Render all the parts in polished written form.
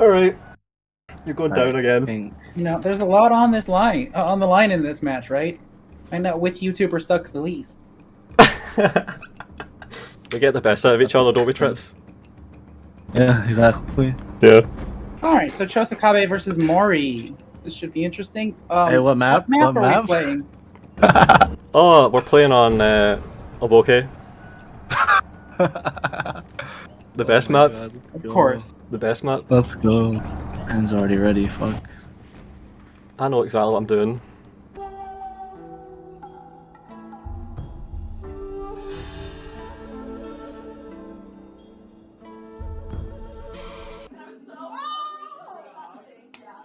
Alright. You're going down again. You know, there's a lot on this line, on the line in this match, right? Find out which YouTuber sucks the least. We get the best out of each other, don't we, Trips? Yeah, exactly. Yeah. Alright, so Chosakabe versus Mori. This should be interesting. Hey, what map? What What are map? we playing? Oh, we're playing on Oboke. The best map? God, Of course. The best map? Let's go. Hands already ready, fuck. I know exactly what I'm doing.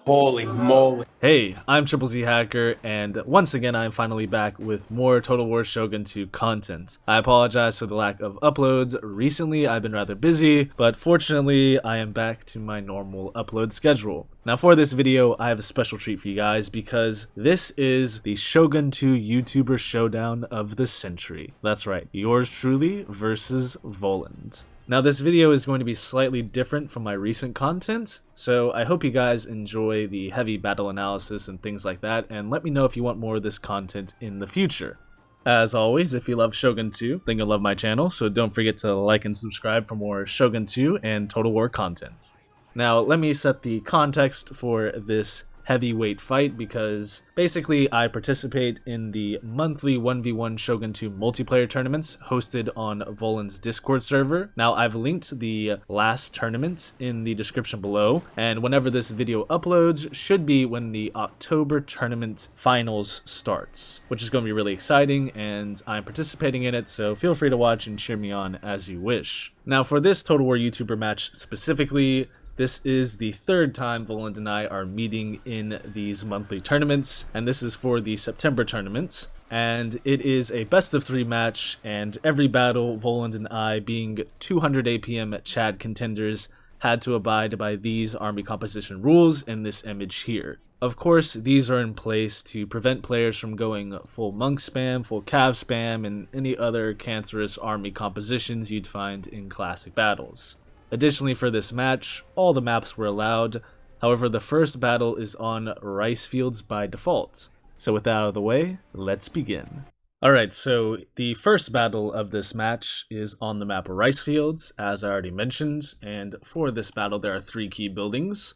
Holy moly. Hey, I'm TripleZHacker, and once again I'm finally back with more Total War Shogun 2 content. I apologize for the lack of uploads. Recently I've been rather busy, but fortunately I am back to my normal upload schedule. Now for this video I have a special treat for you guys because this is the Shogun 2 YouTuber showdown of the century. That's right, yours truly versus Volound. Now this video is going to be slightly different from my recent content, so I hope you guys enjoy the heavy battle analysis and things like that, and let me know if you want more of this content in the future. As always, if you love Shogun 2, then you'll love my channel, so don't forget to like and subscribe for more Shogun 2 and Total War content. Now let me set the context for this heavyweight fight because basically I participate in the monthly 1v1 Shogun 2 multiplayer tournaments hosted on Volound's Discord server. Now I've linked the last tournament in the description below, and whenever this video uploads should be when the October tournament finals starts, which is going to be really exciting, and I'm participating in it, so feel free to watch and cheer me on as you wish. Now for this Total War YouTuber match specifically, this is the third time Volound and I are meeting in these monthly tournaments, and this is for the September tournament. And it is a best of 3 match, and every battle, Volound and I, being 200 APM Chad contenders, had to abide by these army composition rules in this image here. Of course, these are in place to prevent players from going full monk spam, full cav spam, and any other cancerous army compositions you'd find in classic battles. Additionally, for this match, all the maps were allowed. However, the first battle is on rice fields by default. So with that out of the way, let's begin. Alright, so the first battle of this match is on the map rice fields, as I already mentioned, and for this battle there are 3 key buildings.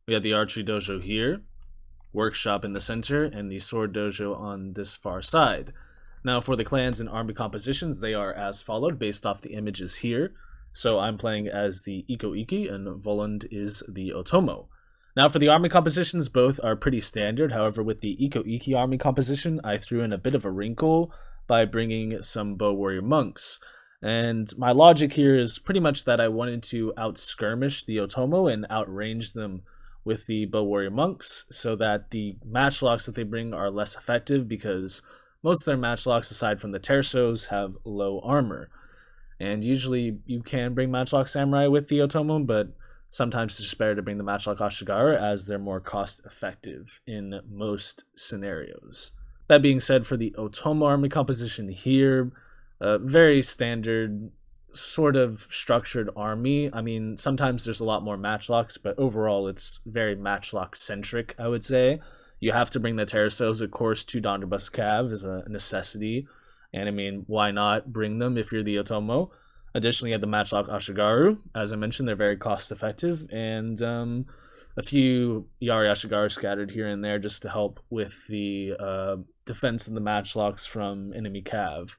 We have the archery dojo here, workshop in the center, and the sword dojo on this far side. Now for the clans and army compositions, they are as followed based off the images here. So I'm playing as the Iko Iki, and Volound is the Otomo. Now for the army compositions, both are pretty standard. However, with the Iko Iki army composition, I threw in a bit of a wrinkle by bringing some bow warrior monks. And my logic here is pretty much that I wanted to out-skirmish the Otomo and outrange them with the bow warrior monks, so that the matchlocks that they bring are less effective, because most of their matchlocks, aside from the tersos, have low armor. And usually you can bring Matchlock Samurai with the Otomo, but sometimes it's just better to bring the Matchlock Ashigaru as they're more cost effective in most scenarios. That being said, for the Otomo army composition here, very standard sort of structured army. I mean, sometimes there's a lot more Matchlocks, but overall it's very Matchlock centric, I would say. You have to bring the Terrasos, of course. 2 Donderbus Cav is a necessity. And I mean, why not bring them if you're the Otomo? Additionally, you have the Matchlock Ashigaru. As I mentioned, they're very cost effective, and a few Yari Ashigaru scattered here and there just to help with the defense of the Matchlocks from enemy cav.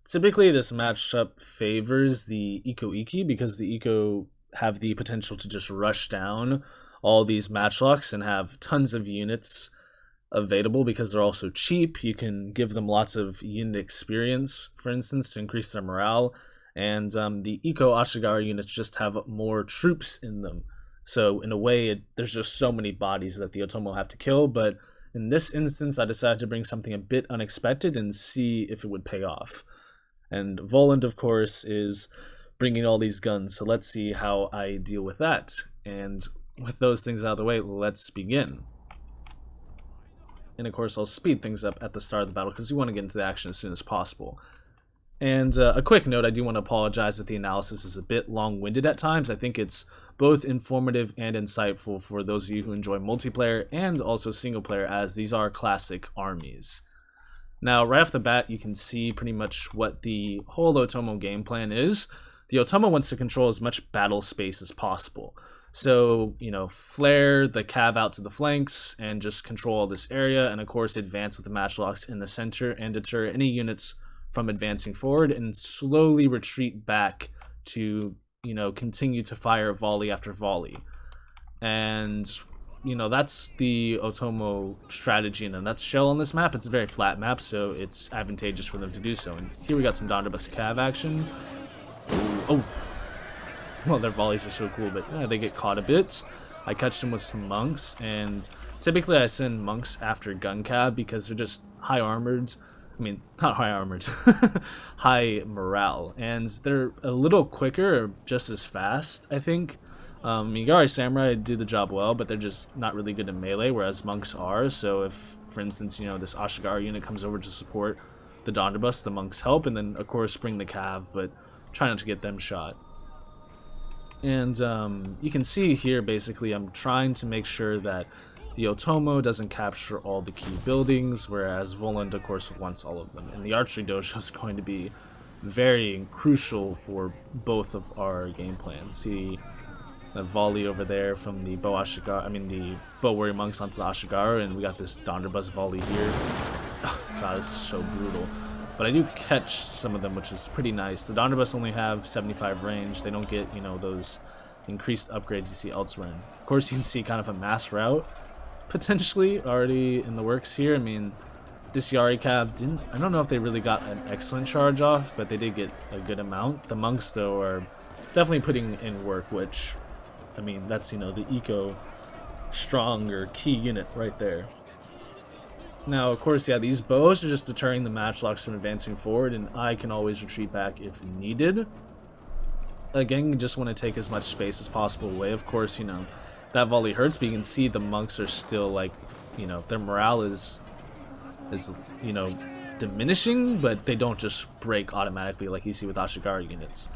Typically, this matchup favors the Iko Iki because the Iko have the potential to just rush down all these Matchlocks and have tons of units available because they're also cheap. You can give them lots of unit experience, for instance, to increase their morale, and the Iko Ashigaru units just have more troops in them. So in a way, there's just so many bodies that the Otomo have to kill, but in this instance, I decided to bring something a bit unexpected and see if it would pay off. And Volound, of course, is bringing all these guns, so let's see how I deal with that. And with those things out of the way, let's begin. And of course I'll speed things up at the start of the battle because we want to get into the action as soon as possible. And a quick note, I do want to apologize that the analysis is a bit long-winded at times. I think it's both informative and insightful for those of you who enjoy multiplayer and also single player, as these are classic armies. Now, right off the bat, you can see pretty much what the whole Otomo game plan is. The Otomo wants to control as much battle space as possible. So, you know, flare the cav out to the flanks and just control all this area, and of course advance with the matchlocks in the center and deter any units from advancing forward, and slowly retreat back to, you know, continue to fire volley after volley. And, you know, that's the Otomo strategy in a nutshell on this map. It's a very flat map, so it's advantageous for them to do so. And here we got some Donderbus cav action. Oh, well, their volleys are so cool, but they get caught a bit. I catch them with some monks, and typically I send monks after gun cab because they're just high armored. I mean, not high armored, high morale, and they're a little quicker, just as fast, I think. Migari Samurai do the job well, but they're just not really good in melee, whereas monks are. So if, for instance, you know, this Ashigaru unit comes over to support the Donderbus, the monks help, and then of course bring the cav, but try not to get them shot. And you can see here, basically, I'm trying to make sure that the Otomo doesn't capture all the key buildings, whereas Volound, of course, wants all of them. And the archery dojo is going to be very crucial for both of our game plans. See a volley over there from the the bow warrior monks onto the Ashigaru, and we got this Donderbus volley here. Oh, God, this is so brutal. But I do catch some of them, which is pretty nice. The Donderbus only have 75 range. They don't get, you know, those increased upgrades you see elsewhere. And of course, you can see kind of a mass route potentially already in the works here. I mean, this Yari Cav didn't... I don't know if they really got an excellent charge off, but they did get a good amount. The monks, though, are definitely putting in work, which, I mean, that's, you know, the eco stronger key unit right there. Now, of course, yeah, these bows are just deterring the matchlocks from advancing forward, and I can always retreat back if needed. Again, you just want to take as much space as possible away. Of course, you know, that volley hurts, but you can see the monks are still, like, you know, their morale is you know, diminishing, but they don't just break automatically like you see with Ashigaru units.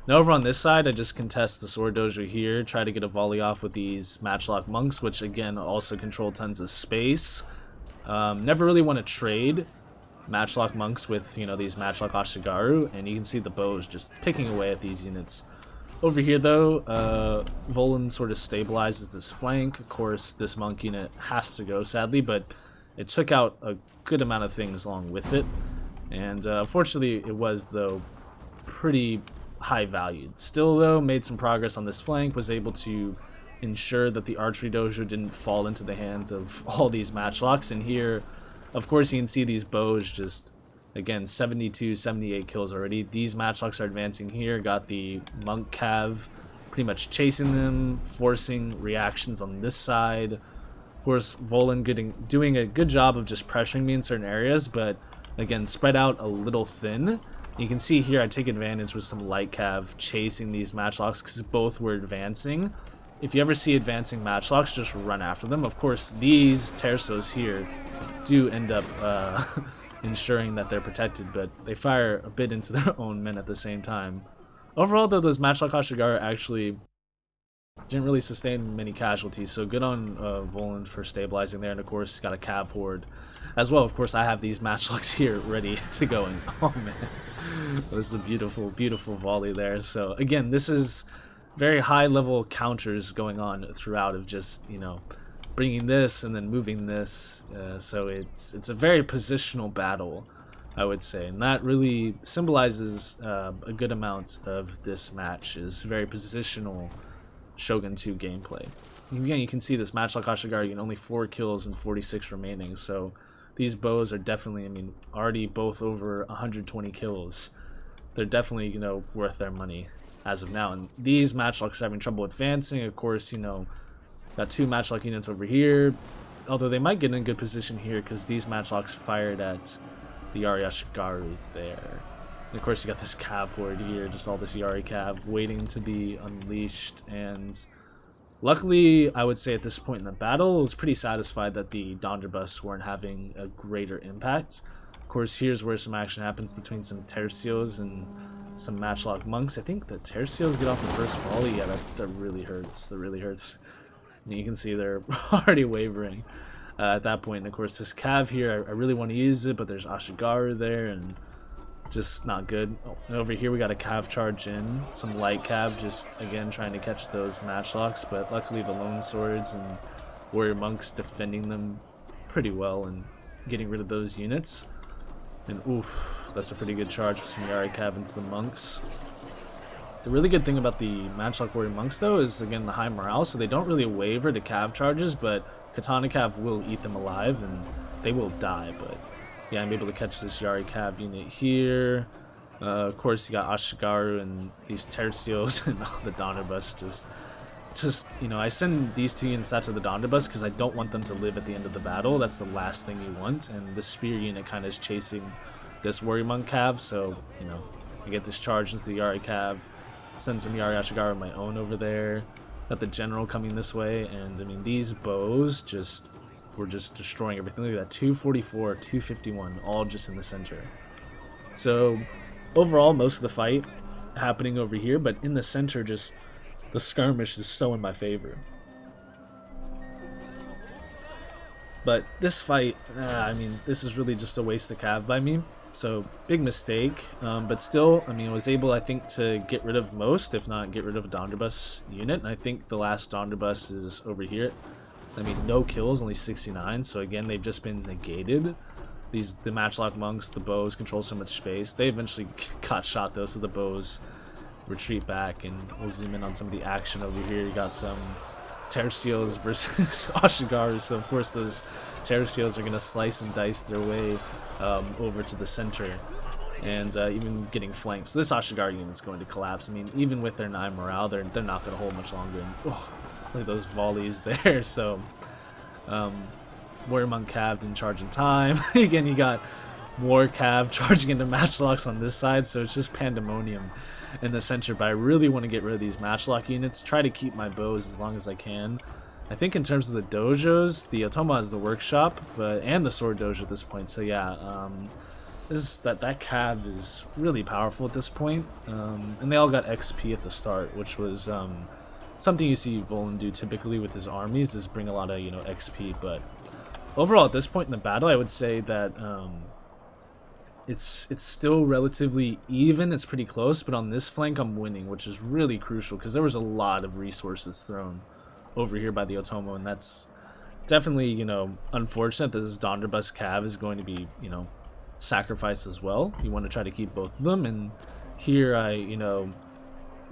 Now, over on this side, I just contest the sword dojo here, try to get a volley off with these matchlock monks, which, again, also control tons of space. Never really want to trade matchlock monks with, you know, these matchlock Ashigaru, and you can see the bows just picking away at these units. Over here, though, Volound sort of stabilizes this flank. Of course, this monk unit has to go, sadly, but it took out a good amount of things along with it. And unfortunately, it was, though, pretty high valued. Still, though, made some progress on this flank, was able to ensure that the archery dojo didn't fall into the hands of all these matchlocks. And here, of course, you can see these bows just, again, 72, 78 kills already. These matchlocks are advancing here, got the monk cav pretty much chasing them, forcing reactions on this side. Of course, Volound doing a good job of just pressuring me in certain areas, but again, spread out a little thin. You can see here I take advantage with some light cav chasing these matchlocks because both were advancing. If you ever see advancing matchlocks, just run after them. Of course, these tersos here do end up ensuring that they're protected, but they fire a bit into their own men at the same time. Overall, though, those matchlock Ashigaru actually didn't really sustain many casualties, so good on Volound for stabilizing there, and of course, he's got a cav horde as well. Of course, I have these matchlocks here ready to go, and oh man, this is a beautiful, beautiful volley there. So again, this is very high level counters going on throughout of just, you know, bringing this and then moving this. So it's a very positional battle, I would say, and that really symbolizes a good amount of this match is very positional Shogun 2 gameplay. Again, you can see this matchlock Ashigaru, only 4 kills and 46 remaining, so these bows are definitely, I mean, already both over 120 kills. They're definitely, you know, worth their money as of now. And these matchlocks are having trouble advancing. Of course, you know, got 2 matchlock units over here, although they might get in a good position here because these matchlocks fired at the Yari Ashigaru there. And of course, you got this cav horde here, just all this Yari cav waiting to be unleashed. And luckily, I would say at this point in the battle, I was pretty satisfied that the Donderbus weren't having a greater impact. Of course, here's where some action happens between some tercios and some matchlock monks. I think the tercios get off the first volley. Yeah, that really hurts. That really hurts. And you can see they're already wavering at that point. And of course, this cav here, I really want to use it, but there's Ashigaru there, and just not good. Oh, and over here we got a cav charge in, some light cav, just again trying to catch those matchlocks, but luckily the lone swords and warrior monks defending them pretty well and getting rid of those units. And oof, that's a pretty good charge for some Yari cav into the monks. The really good thing about the matchlock warrior monks though is again the high morale, so they don't really waver to cav charges, but katana cav will eat them alive and they will die. But yeah, I'm able to catch this Yari cav unit here. Of course, you got Ashigaru and these tercios and the Donnerbus. Just you know, I send these two units out to the Donnerbus because I don't want them to live at the end of the battle. That's the last thing you want. And the spear unit kind of is chasing this warrior monk cav, so you know, I get this charge into the Yari cav, send some Yari Ashigaru of my own over there. Got the general coming this way, and I mean these bows were just destroying everything. Look at that, 244, 251, all just in the center. So overall, most of the fight happening over here, but in the center, just the skirmish is so in my favor. But this fight, I mean, this is really just a waste of cav by me. So big mistake, but still, I mean, I was able, I think, to get rid of most, if not get rid of a Donnerbus unit. And I think the last Donnerbus is over here. I mean, no kills, only 69. So again, they've just been negated. The matchlock monks, the bows control so much space. They eventually got shot though, so the bows retreat back, and we'll zoom in on some of the action over here. You got some tercios versus Ashigaru, so of course those tercios are going to slice and dice their way over to the center, and even getting flanked. So this Ashigaru unit is going to collapse. I mean, even with their 9 morale, they're not going to hold much longer. And, oh, look at those volleys there. So warrior monk cav didn't charge in time. Again, you got more cav charging into matchlocks on this side, so it's just pandemonium in the center. But I really want to get rid of these matchlock units, try to keep my bows as long as I can. I think in terms of the dojos, the Otoma is the workshop, and the sword dojo at this point. So yeah, that cav is really powerful at this point. And they all got XP at the start, which was something you see Volound do typically with his armies, is bring a lot of XP. But overall at this point in the battle, I would say that it's still relatively even. It's pretty close, but on this flank I'm winning, which is really crucial because there was a lot of resources thrown over here by the Otomo, and that's definitely unfortunate that this Donnerbus cav is going to be sacrificed as well. You want to try to keep both of them, and here I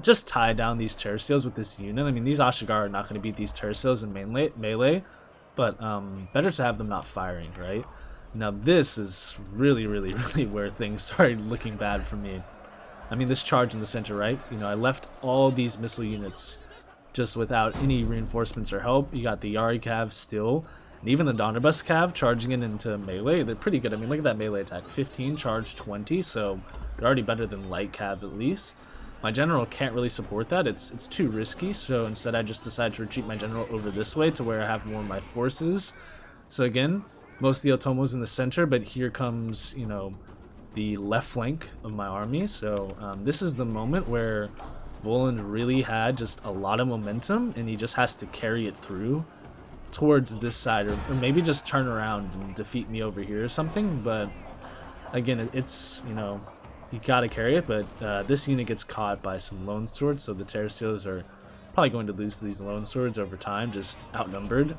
just tie down these tercios with this unit. I mean, these Ashigaru are not going to beat these tercios in melee, but better to have them not firing, right? Now this is really where things started looking bad for me. I mean, this charge in the center, right? I left all these missile units just without any reinforcements or help. You got the Yari cav still, and even the Donnerbus cav charging in into melee. They're pretty good. I mean, look at that melee attack, 15 charge 20, so they're already better than light cav at least. My general can't really support that. It's too risky, so instead I just decided to retreat my general over this way to where I have more of my forces. So again, most of the Otomo's in the center, but here comes, the left flank of my army. So this is the moment where Volound really had just a lot of momentum, and he just has to carry it through towards this side, or maybe just turn around and defeat me over here or something. But again, it's, you gotta carry it, but this unit gets caught by some lone swords, so the tercios are probably going to lose to these lone swords over time, just outnumbered.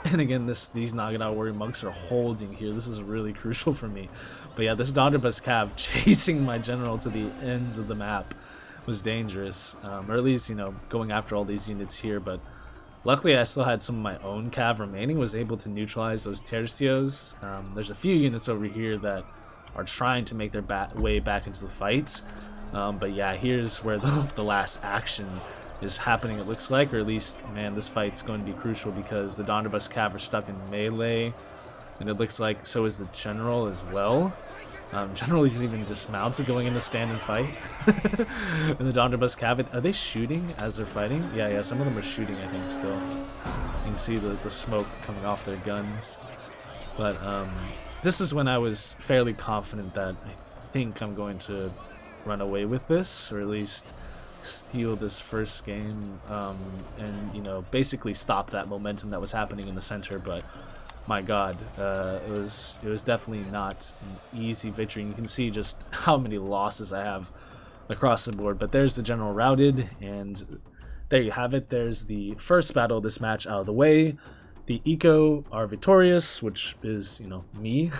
And again, these Nagana warrior monks are holding here. This is really crucial for me. But yeah, this Donnerbus cav chasing my general to the ends of the map was dangerous, or at least going after all these units here. But luckily I still had some of my own cav remaining, was able to neutralize those tercios. There's a few units over here that are trying to make their way back into the fight, but yeah, here's where the last action is happening, it looks like, or at least, man, this fight's going to be crucial because the Donnerbus cav are stuck in melee, and it looks like so is the general as well. General isn't even dismounted going into stand and fight. And the Donnerbus cav, are they shooting as they're fighting? Yeah, some of them are shooting, I think, still. You can see the smoke coming off their guns. But this is when I was fairly confident that I think I'm going to run away with this, or at least steal this first game, and basically stop that momentum that was happening in the center. But my god, it was definitely not an easy victory. And you can see just how many losses I have across the board. But there's the general routed, and there you have it. There's the first battle of this match out of the way. The Eco are victorious, which is, me.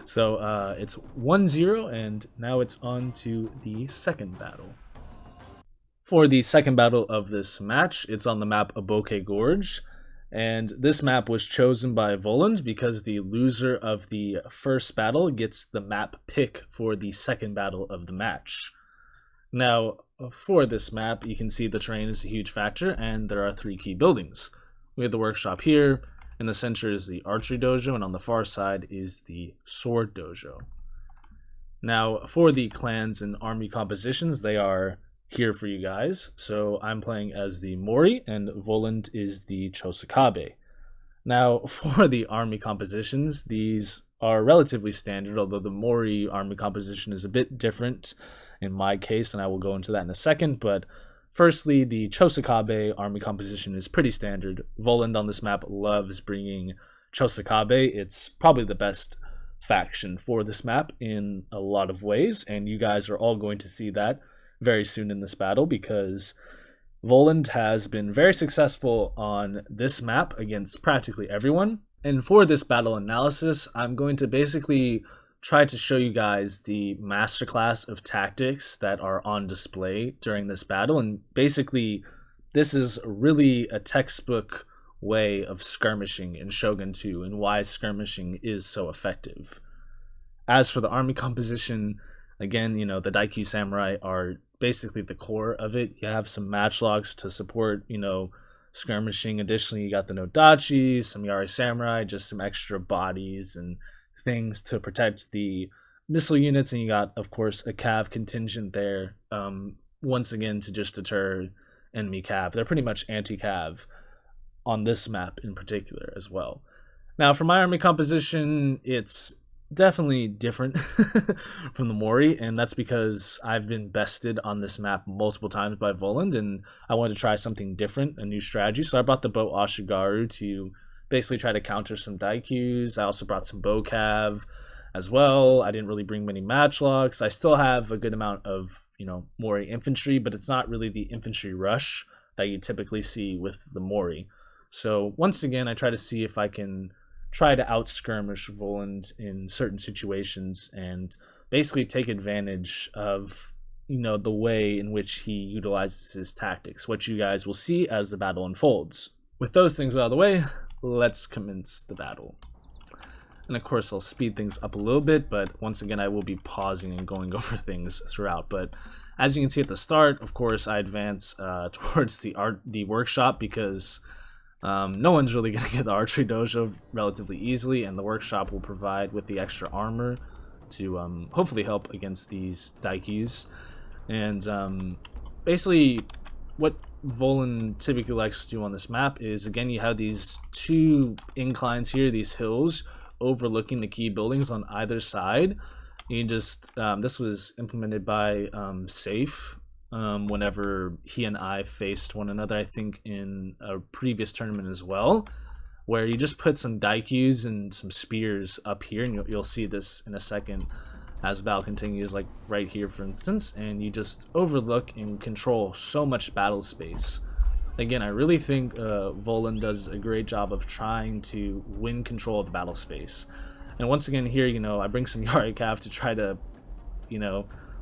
So it's 1-0, and now it's on to the second battle. For the second battle of this match, it's on the map Aboke Gorge. And this map was chosen by Volound because the loser of the first battle gets the map pick for the second battle of the match. Now, for this map, you can see the terrain is a huge factor, and there are 3 key buildings. We have the workshop here, in the center is the archery dojo, and on the far side is the sword dojo. Now, for the clans and army compositions, they are here for you guys. So I'm playing as the Mori, and Volound is the Chosokabe. Now, for the army compositions, these are relatively standard, although the Mori army composition is a bit different in my case, and I will go into that in a second. But firstly, the Chosokabe army composition is pretty standard. Volound on this map loves bringing Chosokabe. It's probably the best faction for this map in a lot of ways, and you guys are all going to see that very soon in this battle, because Volound has been very successful on this map against practically everyone. And for this battle analysis, I'm going to basically try to show you guys the masterclass of tactics that are on display during this battle. And basically, this is really a textbook way of skirmishing in Shogun 2 and why skirmishing is so effective. As for the army composition, again, the Daikyu Samurai are basically the core of it. You have some matchlocks to support, skirmishing. Additionally, you got the Nodachi, some Yari Samurai, just some extra bodies and things to protect the missile units, and you got, of course, a cav contingent there, once again to just deter enemy cav. They're pretty much anti-cav on this map in particular as well. Now, for my army composition, it's definitely different from the Mori, and that's because I've been bested on this map multiple times by Volound, and I wanted to try something different, a new strategy. So I brought the bow Ashigaru to basically try to counter some Daikyus. I also brought some bow cav as well. I didn't really bring many matchlocks. I still have a good amount of, Mori infantry, but it's not really the infantry rush that you typically see with the Mori. So once again, I try to see if I can try to out-skirmish Volound in certain situations and basically take advantage of, the way in which he utilizes his tactics, which you guys will see as the battle unfolds. With those things out of the way, let's commence the battle. And of course, I'll speed things up a little bit, but once again, I will be pausing and going over things throughout. But as you can see at the start, of course, I advance towards the workshop because no one's really going to get the archery dojo relatively easily, and the workshop will provide with the extra armor to hopefully help against these Daikyus. And basically, what Volound typically likes to do on this map is, again, you have these 2 inclines here, these hills overlooking the key buildings on either side. You just this was implemented by Safe whenever he and I faced one another, I think in a previous tournament as well, where you just put some Daikyus and some spears up here, and you'll see this in a second as the battle continues, like right here for instance, and you just overlook and control so much battle space. Again, I really think Volound does a great job of trying to win control of the battle space. And once again here, I bring some Yari Cav to try to,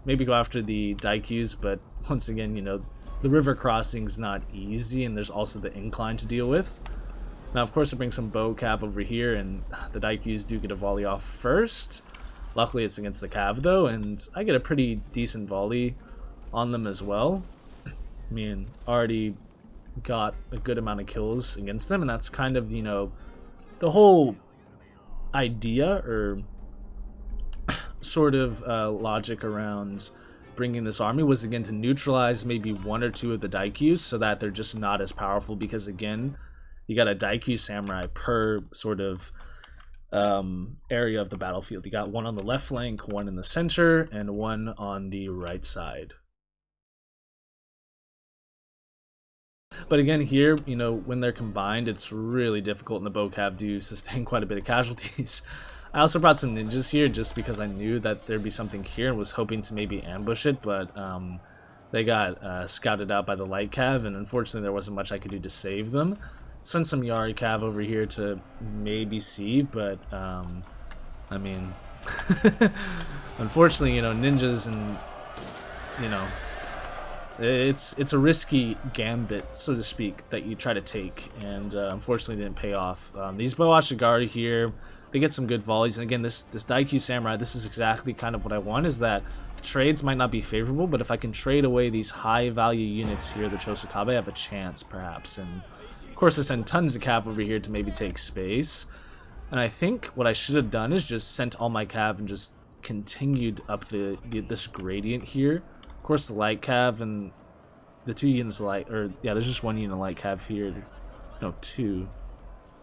maybe go after the Daikyus, but once again, the river crossing's not easy, and there's also the incline to deal with. Now, of course, I bring some bow cav over here, and the Daikyus do get a volley off first. Luckily, it's against the cav, though, and I get a pretty decent volley on them as well. I mean, already got a good amount of kills against them, and that's kind of, the whole idea, or sort of logic around bringing this army was, again, to neutralize maybe 1 or 2 of the Daikyus so that they're just not as powerful, because, again, you got a Daikyu Samurai per sort of area of the battlefield. You got one on the left flank, one in the center, and one on the right side. But again, here, you know, when they're combined, it's really difficult, and the Bocav do sustain quite a bit of casualties. I also brought some ninjas here just because I knew that there'd be something here and was hoping to maybe ambush it, but they got scouted out by the light cav, and unfortunately there wasn't much I could do to save them. Sent some Yari cav over here to maybe see, but I mean, unfortunately, you know, ninjas and, you know, it's a risky gambit, so to speak, that you try to take, and unfortunately didn't pay off. These Boashigari here, they get some good volleys, and again, this Daikyu Samurai, this is exactly kind of what I want, is that the trades might not be favorable, but if I can trade away these high value units here, the Chosokabe, I have a chance, perhaps. And of course I send tons of cav over here to maybe take space, and I think what I should have done is just sent all my cav and just continued up this gradient here. Of course the light cav and the 2 units of light, or yeah, there's just 1 unit of light cav here, no, 2.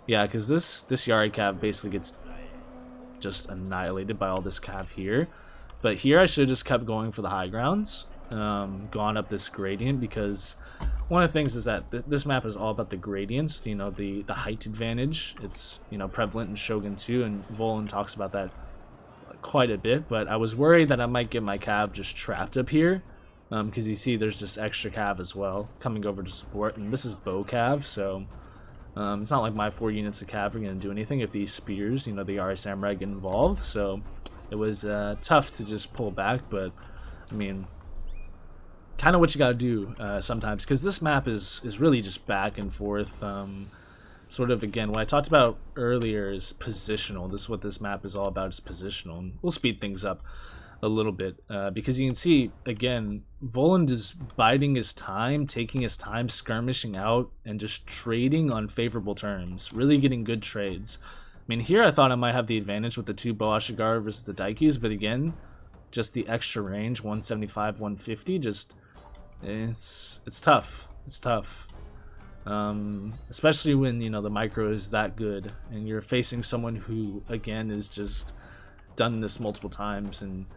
Yeah, because this Yari cav basically gets just annihilated by all this cav here. But here I should have just kept going for the high grounds, gone up this gradient, because one of the things is that this map is all about the gradients, you know, the height advantage. It's, you know, prevalent in Shogun 2, and Volound talks about that quite a bit. But I was worried that I might get my cav just trapped up here, because you see there's just extra cav as well coming over to support, and this is bow cav, so it's not like my 4 units of cav are going to do anything if these spears, you know, the Yari Samurai get involved. So it was tough to just pull back, but I mean, kind of what you got to do sometimes, because this map is really just back and forth. Sort of, again, what I talked about earlier is positional. This is what this map is all about, is positional, and we'll speed things up a little bit, because you can see, again, Volound is biding his time, taking his time, skirmishing out, and just trading on favorable terms, really getting good trades. I mean, here I thought I might have the advantage with the 2 Boashigar versus the Daikyus, but again, just the extra range, 175, 150, just, it's tough. It's tough. Especially when, you know, the micro is that good, and you're facing someone who, again, is just done this multiple times. And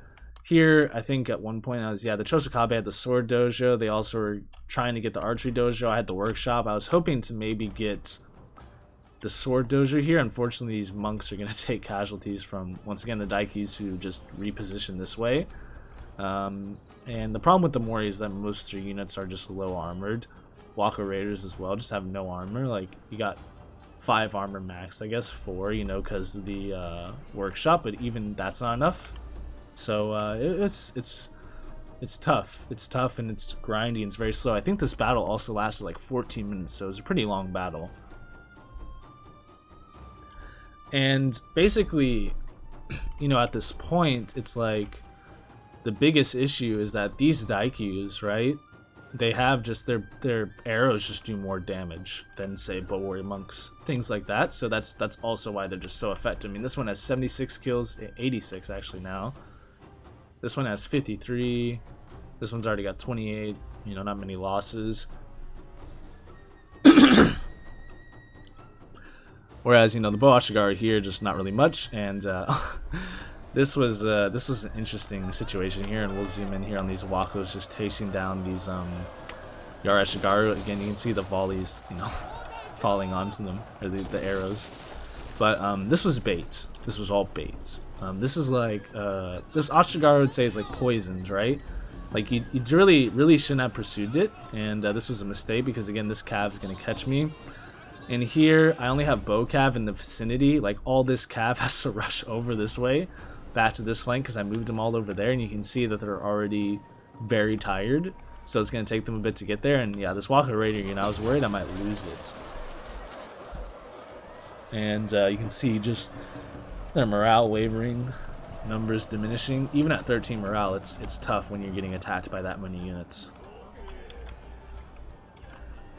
here, I think at one point I was, yeah, the Chosokabe had the sword dojo. They also were trying to get the archery dojo. I had the workshop. I was hoping to maybe get the sword dojo here. Unfortunately, these monks are going to take casualties from, once again, the Daikyus, who just reposition this way. And the problem with the Mori is that most of their units are just low armored. Waka Raiders as well just have no armor. Like, you got 5 armor max, I guess 4, you know, because of the workshop, but even that's not enough. So it's tough. It's tough, and it's grindy, and it's very slow. I think this battle also lasted like 14 minutes, so it was a pretty long battle. And basically, you know, at this point, it's like the biggest issue is that these Daikyus, right? They have just their arrows just do more damage than, say, bow warrior monks, things like that. So that's also why they're just so effective. I mean, this one has 76 kills, 86 actually now. This one has 53. This one's already got 28. You know, not many losses. Whereas, you know, the Boashigar here, just not really much. And this was an interesting situation here, and we'll zoom in here on these Wakos just chasing down these Yarashigaru. Again, you can see the volleys, you know, falling onto them, or the arrows. But this was bait. This was all bait. This is like this Ashigaru would say is like poisoned, right? Like you really shouldn't have pursued it, and this was a mistake, because again, this cav's gonna catch me. And here I only have bow cav in the vicinity. Like, all this cav has to rush over this way, back to this flank, because I moved them all over there, and you can see that they're already very tired. So it's going to take them a bit to get there. And yeah, this Waka Raider, you know, I was worried I might lose it. And you can see just their morale wavering, numbers diminishing. Even at 13 morale, it's tough when you're getting attacked by that many units.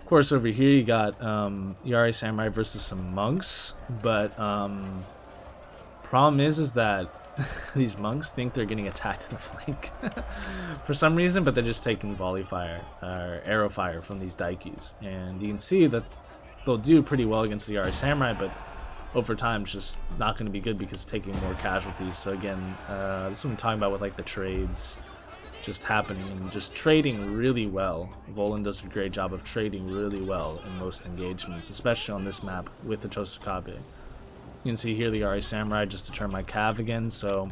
Of course, over here you got Yari Samurai versus some monks, but problem is that these monks think they're getting attacked in the flank for some reason, but they're just taking volley fire or arrow fire from these Daikyus, and you can see that they'll do pretty well against the Yari Samurai, but over time it's just not going to be good because it's taking more casualties. So again, this is what I'm talking about with like the trades just happening and just trading really well. Volound does a great job of trading really well in most engagements, especially on this map with the Tosukabe. You can see here the Ari Samurai just to turn my cav again. So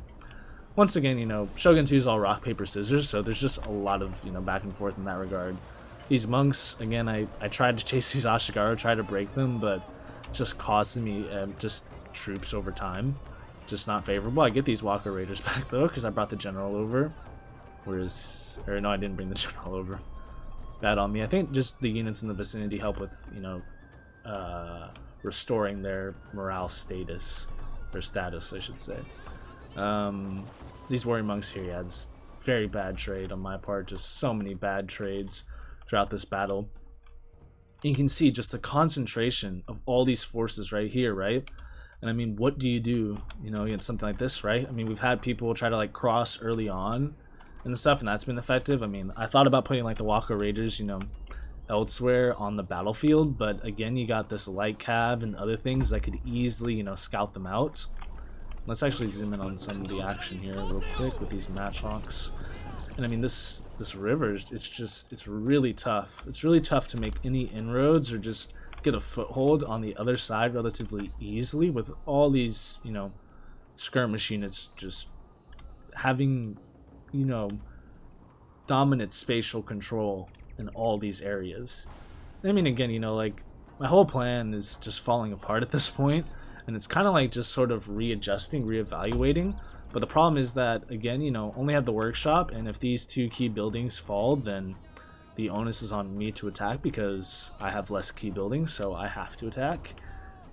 once again, you know, Shogun 2 is all rock, paper, scissors, so there's just a lot of, you know, back and forth in that regard. These monks, again, I tried to chase these Ashigaru, try to break them, but just costing me just troops over time. Just not favorable. I get these Walker Raiders back though, because I brought the general over. Whereas, or no, I didn't bring the general over. Bad on me. I think just the units in the vicinity help with, you know, restoring their morale status, or status, I should say. These warrior monks here, yeah, it's very bad trade on my part. Just so many bad trades throughout this battle. You can see just the concentration of all these forces right here, right? And I mean, what do? You know, against something like this, right? I mean, we've had people try to like cross early on and stuff, and that's been effective. I mean, I thought about putting like the Walker Raiders, you know, elsewhere on the battlefield, but again, you got this light cav and other things that could easily, you know, scout them out. Let's actually zoom in on some of the action here real quick with these matchlocks. And I mean, this river, it's really tough. It's really tough to make any inroads or just get a foothold on the other side relatively easily with all these, you know, skirmish units just having, you know, dominant spatial control in all these areas. I mean, again, you know, like, my whole plan is just falling apart at this point. And it's kind of like just sort of readjusting, reevaluating. But the problem is that, again, you know, only have the workshop, and if these two key buildings fall, then the onus is on me to attack because I have less key buildings, so I have to attack.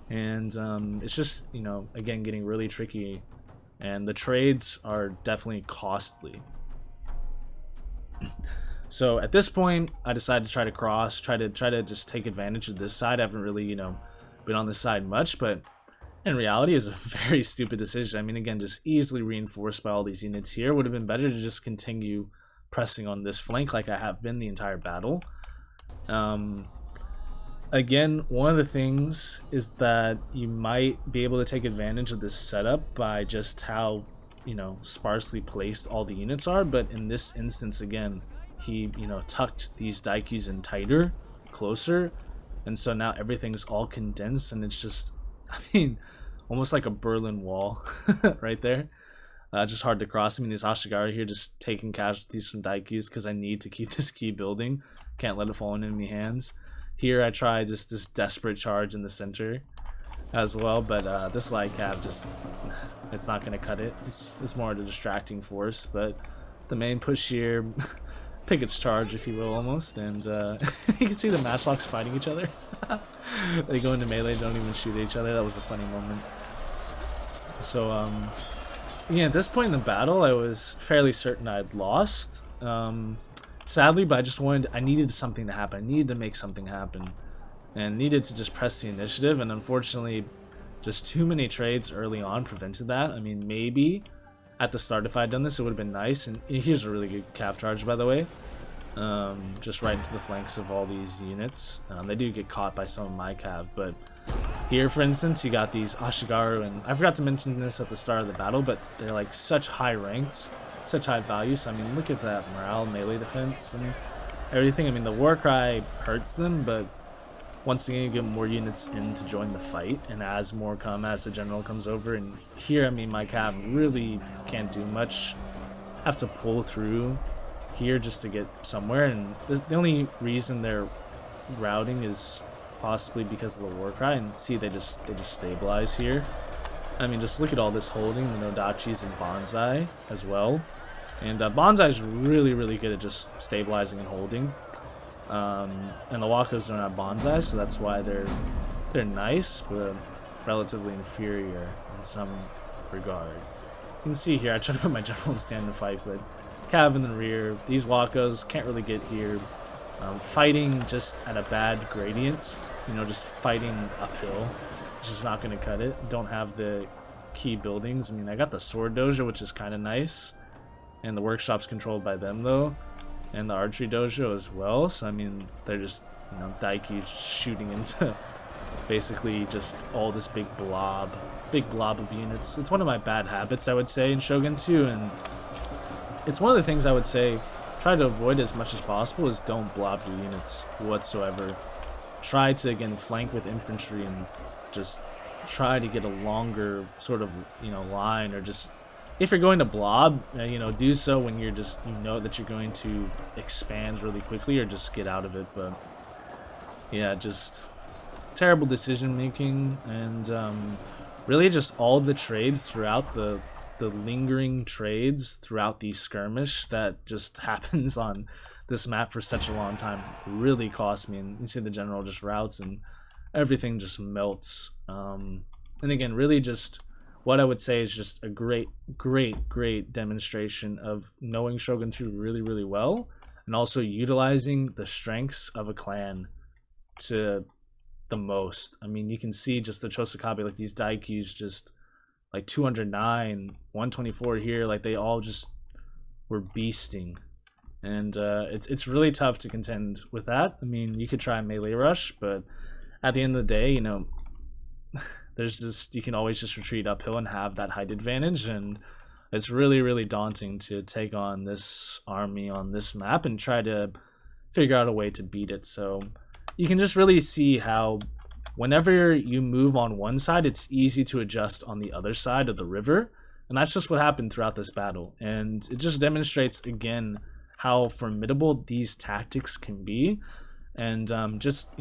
And it's just, you know, again, getting really tricky. And the trades are definitely costly. So at this point, I decided to try to cross, try to just take advantage of this side. I haven't really, you know, been on this side much, but in reality is a very stupid decision. I mean, again, just easily reinforced by all these units here. Would have been better to just continue pressing on this flank like I have been the entire battle. Again, one of the things is that you might be able to take advantage of this setup by just how, you know, sparsely placed all the units are. But in this instance, again, he, you know, tucked these Daikyus in tighter, closer, and so now everything's all condensed, and it's just, I mean, almost like a Berlin Wall right there. Just hard to cross. I mean, these Ashigaru here just taking casualties from Daikyus because I need to keep this key building. Can't let it fall in enemy hands. Here I try just this desperate charge in the center as well, but this light cav just, it's not going to cut it. It's more of a distracting force, but the main push here, Pickett's charge, if you will, almost, and you can see the matchlocks fighting each other. They go into melee, don't even shoot at each other. That was a funny moment. So, yeah, at this point in the battle, I was fairly certain I'd lost. Sadly, but I needed something to happen. I needed to make something happen. And needed to just press the initiative, and unfortunately, just too many trades early on prevented that. I mean, maybe at the start, if I had done this, it would have been nice. And here's a really good cav charge, by the way. Just right into the flanks of all these units. They do get caught by some of my cav, but here, for instance, you got these Ashigaru, and I forgot to mention this at the start of the battle, but they're like such high ranked, such high value. So I mean, look at that morale, melee defense, and everything. I mean, the war cry hurts them, but once again, you get more units in to join the fight, and as more come, as the general comes over, and here, I mean, my cav really can't do much. Have to pull through here just to get somewhere, and the only reason they're routing is possibly because of the war cry. And see, they just stabilize here. I mean, just look at all this holding, the Nodachis and Bonsai as well. And Bonsai is really good at just stabilizing and holding. And the Wakos don't have Bonsai, so that's why they're nice, but relatively inferior in some regard. You can see here, I try to put my general in stand and fight, but cav in the rear. These Wakos can't really get here. Fighting just at a bad gradient, you know, just fighting uphill, which is not going to cut it. Don't have the key buildings. I mean, I got the sword dojo, which is kind of nice, and the workshop's controlled by them though, and the archery dojo as well. So I mean, they're just, you know, Daikyus shooting into basically just all this big blob of units. It's one of my bad habits, I would say, in Shogun 2, and it's one of the things I would say try to avoid as much as possible is don't blob your units whatsoever. Try to, again, flank with infantry and just try to get a longer sort of, line, or just, if you're going to blob, do so when you're just, that you're going to expand really quickly, or just get out of it. But yeah, just terrible decision making, and really just all the trades throughout the lingering trades throughout the skirmish that just happens on this map for such a long time really cost me. And you see the general just routes and everything just melts. And again, really just what I would say is just a great demonstration of knowing Shogun 2 really, really well, and also utilizing the strengths of a clan to the most. I mean, you can see just the Chosakabe, like these Daikyus, just like 209, 124 here, like they all just were beasting. And it's really tough to contend with that. I mean, you could try a melee rush, but at the end of the day, there's just, you can always just retreat uphill and have that height advantage, and it's really, really daunting to take on this army on this map and try to figure out a way to beat it. So you can just really see how whenever you move on one side, it's easy to adjust on the other side of the river, and that's just what happened throughout this battle. And it just demonstrates again how formidable these tactics can be, and just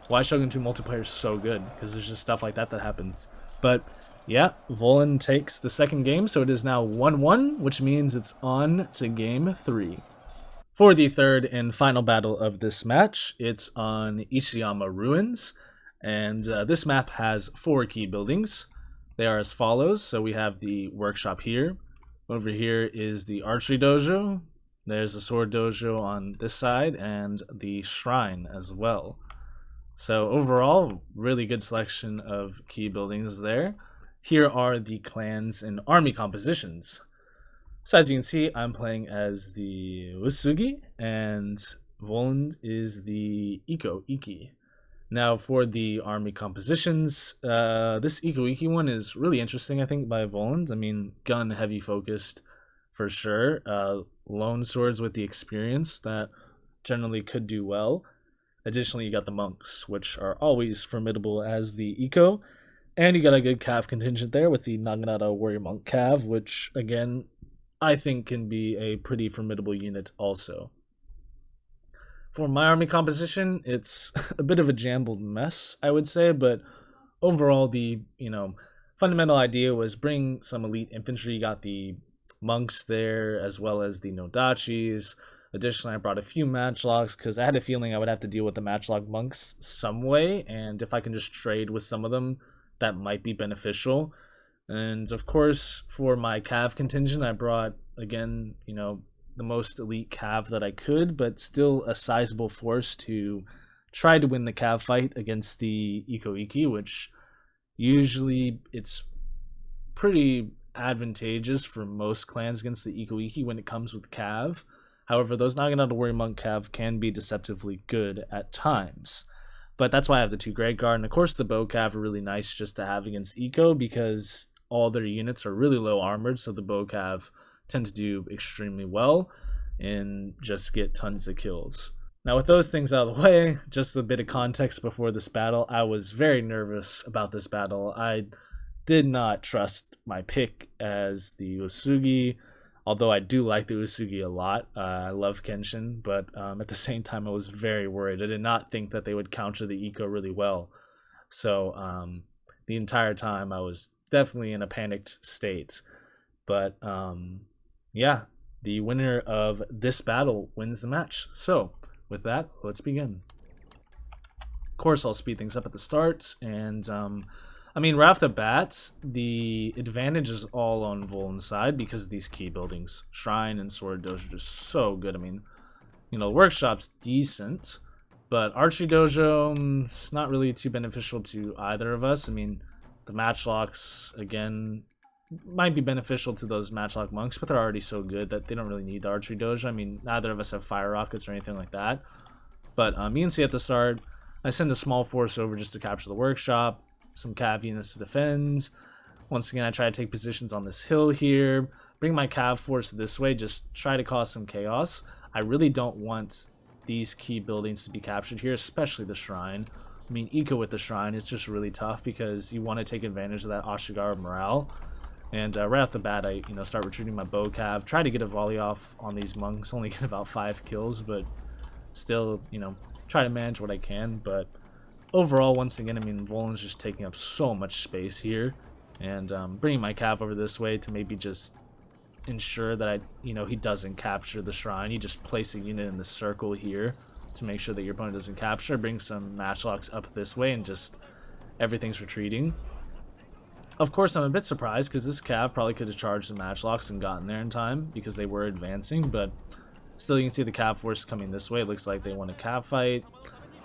why Shogun 2 multiplayer is so good, because there's just stuff like that happens. But yeah, Volound takes the second game, so it is now 1-1, which means it's on to game 3. For the third and final battle of this match, it's on Ishiyama Ruins, and this map has 4 key buildings. They are as follows. So we have the workshop here. Over here is the archery dojo. There's the sword dojo on this side, and the shrine as well. So overall, really good selection of key buildings there. Here are the clans and army compositions. So as you can see, I'm playing as the Usugi, and Volound is the Iko Iki. Now for the army compositions, this Iko Iki one is really interesting, I think, by Volound. I mean, gun heavy focused for sure. Lone swords with the experience that generally could do well. Additionally, you got the monks, which are always formidable as the Iko. And you got a good cav contingent there with the Naginata Warrior Monk cav, which, again, I think can be a pretty formidable unit also. For my army composition, it's a bit of a jumbled mess, I would say, but overall, the fundamental idea was bring some elite infantry. You got the monks there, as well as the Nodachis. Additionally, I brought a few matchlocks because I had a feeling I would have to deal with the matchlock monks some way, and if I can just trade with some of them, that might be beneficial. And of course, for my cav contingent, I brought, again, the most elite cav that I could, but still a sizable force to try to win the cav fight against the Iko Iki, which usually it's pretty advantageous for most clans against the Iko Iki when it comes with cav. However, those Naginata Warrior Monk cav can be deceptively good at times. But that's why I have the 2 Great Guard, and of course the Bow cav are really nice just to have against Iko, because all their units are really low armored, so the Bow cav tend to do extremely well and just get tons of kills. Now with those things out of the way, just a bit of context before this battle. I was very nervous about this battle. I did not trust my pick as the Usugi, although I do like the Usugi a lot. I love Kenshin, but at the same time I was very worried. I did not think that they would counter the Iko really well. So the entire time I was definitely in a panicked state. But yeah, the winner of this battle wins the match. So with that, let's begin. Of course, I'll speed things up at the start, and I mean, right off the bat, the advantage is all on Volound's side because of these key buildings. Shrine and Sword Dojo are just so good. I mean, Workshop's decent, but Archery Dojo, it's not really too beneficial to either of us. I mean, the Matchlocks, again, might be beneficial to those Matchlock Monks, but they're already so good that they don't really need the Archery Dojo. I mean, neither of us have Fire Rockets or anything like that. But you can see at the start, I send a small force over just to capture the workshop, some cav units to defend. Once again, I try to take positions on this hill here, bring my cav force this way, just try to cause some chaos. I really don't want these key buildings to be captured here, especially the shrine. I mean, eco with the shrine is just really tough because you want to take advantage of that Ashigaru morale. And right off the bat, I start retreating my bow cav, try to get a volley off on these monks, only get about 5 kills, but still, try to manage what I can. But overall, once again, I mean, Volound's just taking up so much space here, and bringing my cav over this way to maybe just ensure that he doesn't capture the shrine. You just place a unit in the circle here to make sure that your opponent doesn't capture. Bring some matchlocks up this way, and just everything's retreating. Of course, I'm a bit surprised because this cav probably could have charged the matchlocks and gotten there in time because they were advancing, but still, you can see the cav force coming this way. It looks like they want a cav fight.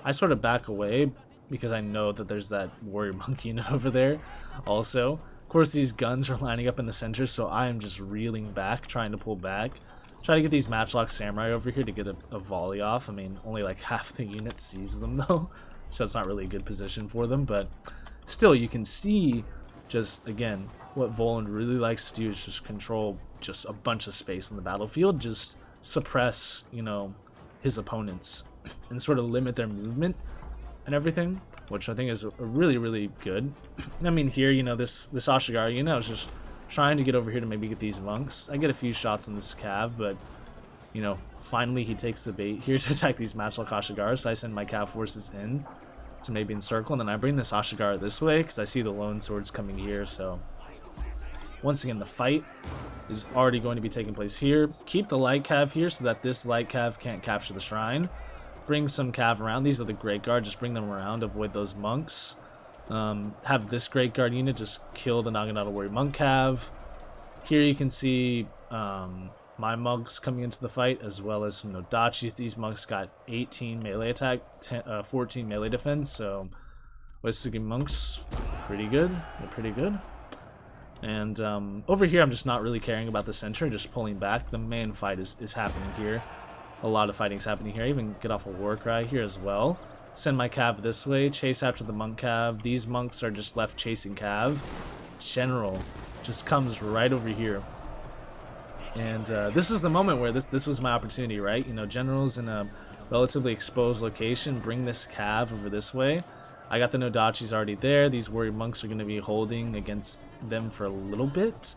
I sort of back away because I know that there's that warrior monk unit over there also. Of course, these guns are lining up in the center, so I am just reeling back, trying to pull back. Try to get these matchlock samurai over here to get a volley off. I mean, only like half the unit sees them though, so it's not really a good position for them, but still, you can see just, again, what Volound really likes to do is just control just a bunch of space on the battlefield, just suppress, his opponents and sort of limit their movement and everything, which I think is really, really good. I mean, here, this Ashigaru, I was just trying to get over here to maybe get these monks. I get a few shots on this cav, but, finally he takes the bait here to attack these matchlock Ashigaru, so I send my cav forces in to maybe encircle, and then I bring this Ashigaru this way because I see the lone swords coming here. So once again, the fight is already going to be taking place here. Keep the light cav here so that this light cav can't capture the shrine. Bring some cav around. These are the Great Guard. Just bring them around. Avoid those monks. Have this Great Guard unit just kill the Naginata Warrior Monk cav. Here you can see my monks coming into the fight, as well as some Nodachis. These monks got 18 melee attack, 14 melee defense, so Wetsugi monks, pretty good. They're pretty good. And over here, I'm just not really caring about the center, just pulling back. The main fight is happening here. A lot of fighting's happening here. I even get off a war cry here as well. Send my cav this way, chase after the monk cav. These monks are just left chasing cav. General just comes right over here. And this is the moment where this was my opportunity, right? General's in a relatively exposed location. Bring this cav over this way. I got the Nodachis already there. These warrior monks are going to be holding against them for a little bit,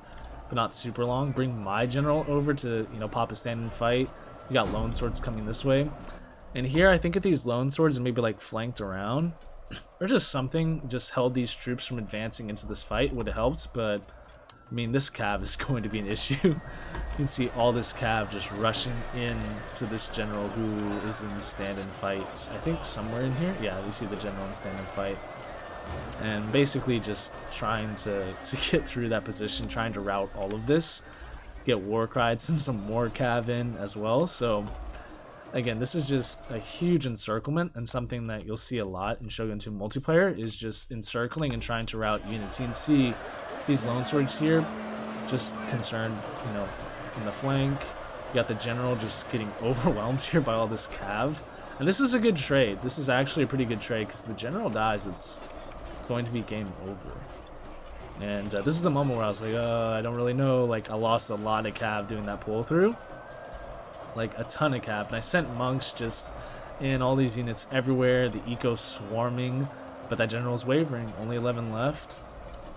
but not super long. Bring my general over to, pop a stand and fight. We got lone swords coming this way. And here, I think if these lone swords and maybe like flanked around, or just something, just held these troops from advancing into this fight, would have helped, but I mean, this cav is going to be an issue. You can see all this cav just rushing in to this general who is in stand and fight. I think somewhere in here. Yeah, we see the general in stand and fight. And basically just trying to get through that position, trying to route all of this. Get war cried, send some more cav in as well. So again, this is just a huge encirclement, and something that you'll see a lot in Shogun 2 multiplayer is just encircling and trying to route units. You can see these lone swords here, just concerned, in the flank. You got the general just getting overwhelmed here by all this cav. And this is a good trade. This is actually a pretty good trade, because the general dies, it's going to be game over. And this is the moment where I was like, I don't really know. Like, I lost a lot of cav doing that pull through. Like, a ton of cav. And I sent monks just in, all these units everywhere. The eco swarming. But that general's wavering. Only 11 left.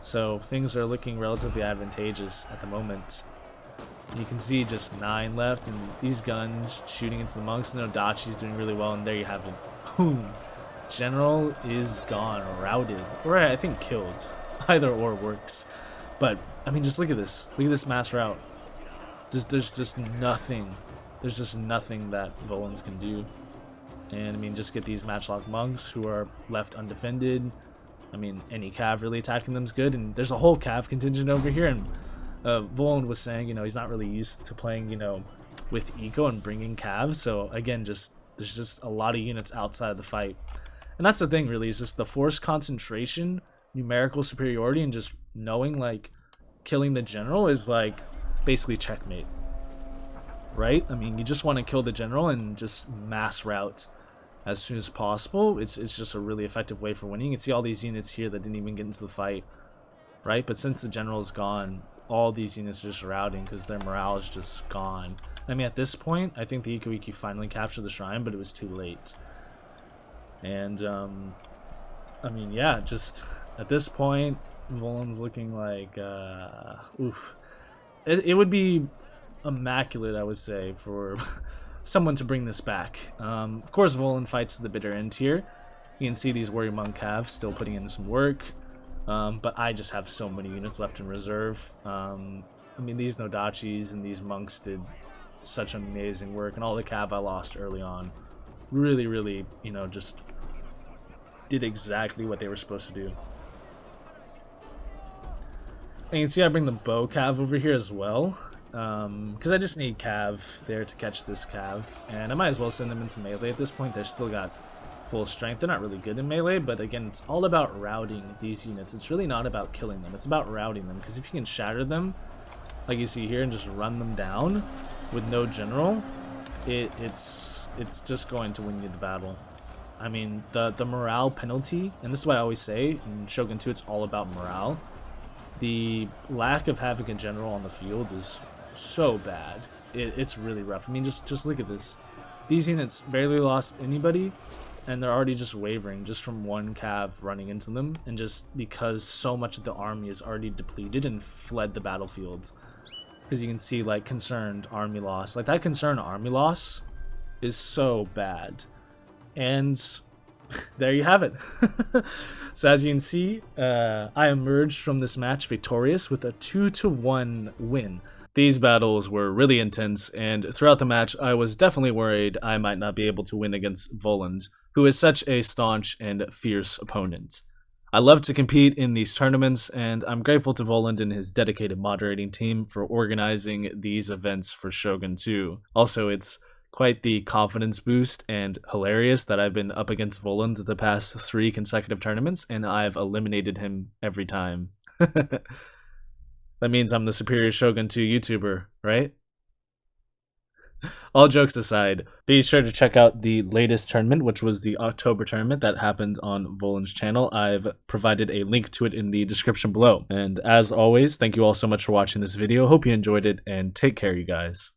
So things are looking relatively advantageous at the moment. You can see just 9 left, and these guns shooting into the monks. And Odachi's doing really well, and there you have it. Boom. General is gone, routed, or I think killed. Either or works. But I mean, just look at this. Look at this mass rout. There's just nothing. There's just nothing that Volound can do. And I mean, just get these matchlock monks who are left undefended. I mean, any cav really attacking them is good, and there's a whole cav contingent over here. And Volound was saying, he's not really used to playing, with eco and bringing cav. So again, there's just a lot of units outside of the fight, and that's the thing. Really, is just the force concentration, numerical superiority, and just knowing like killing the general is like basically checkmate, right? I mean, you just want to kill the general and just mass route as soon as possible, it's just a really effective way for winning. You can see all these units here that didn't even get into the fight, right? But since the general's gone, all these units are just routing because their morale is just gone. I mean, at this point, I think the Ikuiki finally captured the shrine, but it was too late. And, I mean, yeah, just at this point, Volound's looking like, oof. It would be immaculate, I would say, for someone to bring this back. Of course, Volound fights to the bitter end here. You can see these Warrior Monk have still putting in some work. But I just have so many units left in reserve. I mean, these Nodachis and these monks did such amazing work, and all the cav I lost early on really, really, you know, just did exactly what they were supposed to do. And you can see I bring the bow cav over here as well, because I just need cav there to catch this cav, and I might as well send them into melee at this point. They've still got full strength. They're not really good in melee, but again, it's all about routing these units. It's really not about killing them. It's about routing them, because if you can shatter them, like you see here, and just run them down with no general, it's just going to win you the battle. I mean, the morale penalty, and this is why I always say, in Shogun 2, it's all about morale. The lack of having a general on the field is so bad. It's really rough. I mean, just look at this. These units barely lost anybody, and they're already just wavering just from one cav running into them, and just because so much of the army is already depleted and fled the battlefield. Because you can see, like, concerned army loss. Like, that concerned army loss is so bad. And there you have it. So as you can see, I emerged from this match victorious with a 2-1 win. These battles were really intense, and throughout the match, I was definitely worried I might not be able to win against Volound, who is such a staunch and fierce opponent. I love to compete in these tournaments, and I'm grateful to Volound and his dedicated moderating team for organizing these events for Shogun 2. Also, it's quite the confidence boost and hilarious that I've been up against Volound the past 3 consecutive tournaments, and I've eliminated him every time. That means I'm the superior Shogun 2 YouTuber, right? All jokes aside, be sure to check out the latest tournament, which was the October tournament that happened on Volound's channel. I've provided a link to it in the description below. And as always, thank you all so much for watching this video. Hope you enjoyed it, and take care, you guys.